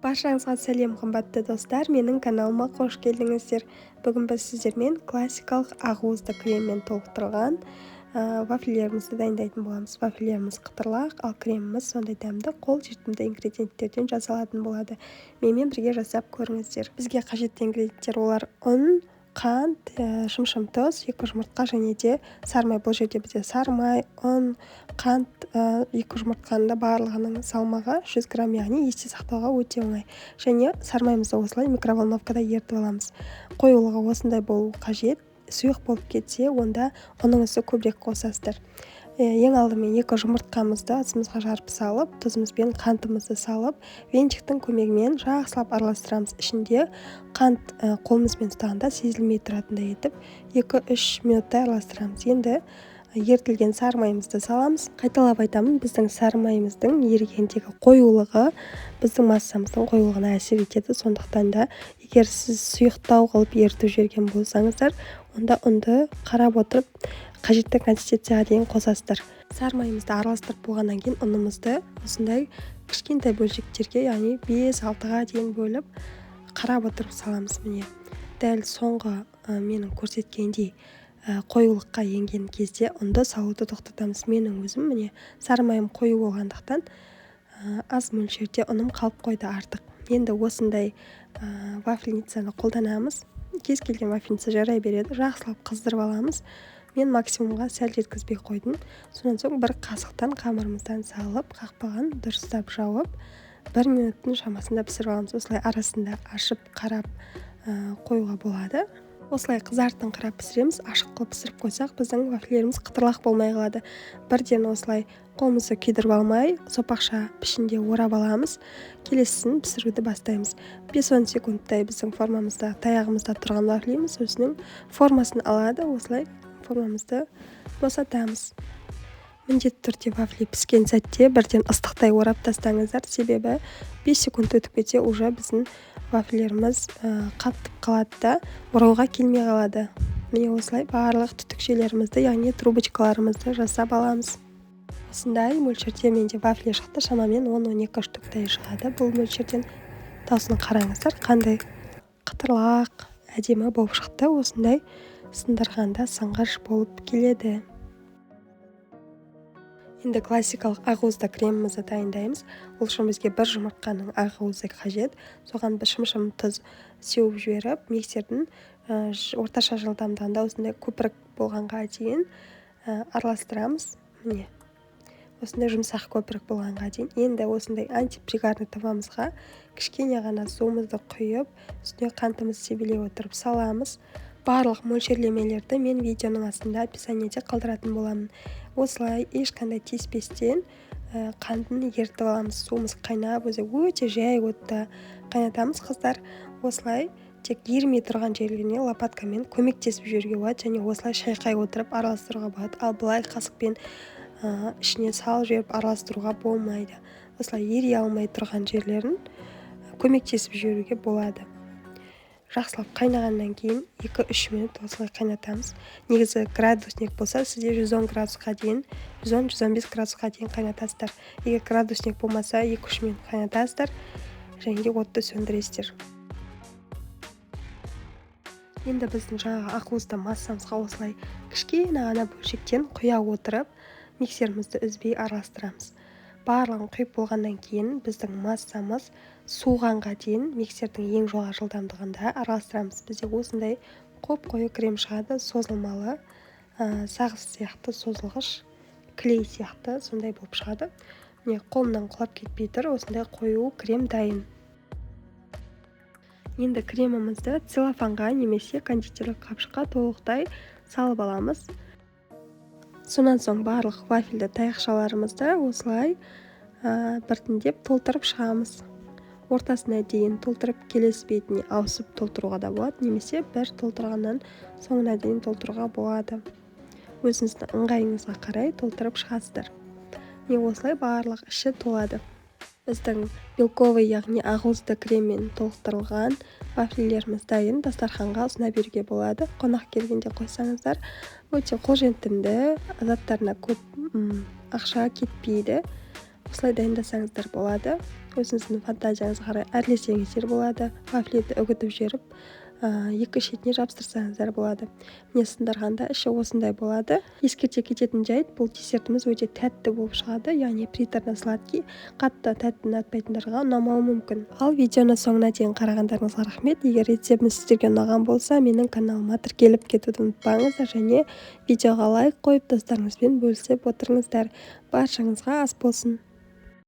Баршаңызға сәлем, қымбатты достар, менің каналыма қош келдіңіздер. Бүгін біз сіздермен классикалық ақуызды креммен толықтырылған вафельдерімізді дайындайтын боламыз. Вафельдеріміз қытырлақ, ал креміміз сондай дәмді, қол жетімді ингредиенттерден жасалатын болады. Менімен бірге жасап көріңіздер. Бізге қажетті ингредиенттер олар ұн, қант, шымшым тұз, 2 жұмыртқа және де сармай. Бұл жерде бізде сармай, ұн, қант, 2 жұмыртқаның да барлығының салмағы 100 грамм, яғни есте сақтауға өте оңай. Және сармайымызды осылай микроволновкада ерітіп аламыз. Қоюлығы осындай болу қажет. Сұйық болып кетсе, онда ұныңызды көбірек қосасыздар. Ең алдымен 2 жұмыртқамызды ысымызға жарып салып, тұзымызбен қантымызды салып, венчиктің көмегімен жақсылап араластырамыз. Ішінде қант қолымызбен ұстағанда сезілмей тұратындай етіп 2-3 минуттай араластырамыз. Енді ерітілген сармайымызды саламыз. Қайталап айтамын, біздің сармайымыздың ерігендегі қоюлығы біздің массамыздың қоюлығына әсер етеді. Сондықтан да егер сіз сұйықтау қылып ерітіп жіберген болсаңыздар, онда ұнды қарап отырып қажетті консистенцияға дейін қосасыздар. Сармайымызды араластырып болғаннан кейін ұнымызды осындай кішкентай бөлшектерге, яғни 5-6-ға дейін бөліп қарап отырып саламыз. Міне дәл соңғы менің көрсеткендей қоюлыққа енген кезде ұнды салуды тоқтатамыз. Менің өзім міне сармайым қою болғандықтан аз мөлшерде ұным қалып қойды артық. Енді осындай вафельницаны қолданамыз. Кез келген вафельница жарай береді. Жақсылап қыздырып аламыз. Мен максимумға сәл жеткізбей қойдым. Сонан соң бір қасықтан қамырымыздан салып, қақпаған дұрыстап жауып, 1 минуттың шамасында пісіріп аламыз. Осылай арасында ашып қарап қоюға болады. Осылай қызартыңқырап пісіреміз. Ашық қылып пісіріп қойсақ, біздің вафельдеріміз қытырлақ болмай қалады. Бірден осылай қолымызды күйдіріп алмай, сопақша пішінде орап аламыз. Келесісін пісіруді бастаймыз. 5-10 секундтай біздің формамызда, таяғымызда тұрған вафеліміз өзінің формасын алады. Осылай формамызды босатамыз. Міндетті түрде вафли піскен сәтте бірден ыстықтай орап тастаңыздар. Себебі 5 секунд өтіп кетсе, уже біздің вафельдеріміз қаттып қалады да, орауға келмей қалады. Міне осылай барлық түтікшелерімізді, яғни трубочкаларымызды жасап аламыз. Осындай мөлшерде менде вафли шықты, шамамен 10-12 штуктай шығады. Бұл мөлшерден дауысын қараңыздар, қандай қытырлақ, әдемі болып шықты. Осындай сындырғанда сынғыш болып келеді. Енді классикалық ақуызды кремімізді дайындаймыз. Ол үшін бізге 1 жұмыртқаның ақуызы қажет. Соған шымшым тұз сеуіп жіберіп, миксердің орташа жылдамдығында осындай көпірік болғанға дейін араластырамыз. Міне осындай жұмсақ көпірік болғанға дейін. Енді осындай антипригарный табамызға кішкене ғана суымызды құйып, үстіне қантымызды себелей отырып саламыз. Барлық мөлшерлемелерді мен видеоның астында описаниеде қалдыратын боламын. Осылай ешқандай тиіспестен қантын ерітіп аламыз. Суымыз қайнап, өзі өте жай отта қайнатамыз қыздар. Осылай тек ерімей тұрған жерлеріне лопаткамен көмектесіп жіберуге болады, және осылай шайқай отырып араластыруға болады. Ал былай қасықпен ішіне салып жіберіп араластыруға болмайды. Осылай ери алмай тұрған жерлерін көмектесіп жіберуге болады. Жақсылап қайнағаннан кейін 2-3 минут осылай қайнатамыз. Негізі градусник болса, сізде 110 градусқа дейін, 110-115 градусқа дейін қайнатасыздар. Егер градусник болмаса, 2-3 минут қайнатасыздар, және де отты сөндіресіздер. Енді біздің жаңағы ақуызды массамызға осылай кішкене ғана бөлшектен құя отырып, миксерімізді үзбей араластырамыз. Барлығын құйып болғаннан кейін біздің массамыз суығанға дейін миксердің ең жоғары жылдамдығында араластырамыз. Бізде осындай қоп-қою крем шығады, созылмалы, сағыз сияқты созылғыш, клей сияқты сондай болып шығады. Міне қолымнан құлап кетпей тұр, осындай қою крем дайын. Енді кремімізді целлофанға немесе кондитерлік қапшыққа толықтай салып аламыз. Сонан соң барлық вафельді таяқшаларымызды осылай біртіндеп толтырып шығамыз. Ортасына дейін толтырып, келесі бетіне ауысып толтыруға да болады, немесе бір толтырғаннан соңына дейін толтыруға болады. Өзіңіздің ыңғайыңызға қарай толтырып шығасыздар. Міне осылай барлық іші толады. Біздің белковый, яғни ақуызды креммен толықтырылған вафельдеріміз дайын, дастарханға ұсына беруге болады. Қонақ келгенде қойсаңыздар, өте қолжетімді, заттарына көп ақша кетпейді. осылай дайындасаңыздар болады. Өзіңіздің фантазияңызға қарай әрлесеңіздер болады. Вафлиді үгітіп жіберіп екі шетіне жабыстырсаңыздар болады. Міне сындырғанда іші осындай болады. Ескерте кететін жайт, бұл десертіміз өте тәтті болып шығады, яғни приторно-сладкий, қатты тәтті ұнатпайтындарға ұнамауы мүмкін. Ал видеоны соңына дейін қарағандарыңызға рахмет. Егер рецептім сіздерге ұнаған болса, менің каналыма тіркеліп кетуді ұмытпаңыздар және видеоға лайк қойып достарыңызбен бөлісіп отырыңыздар. Баршаңызға ас болсын.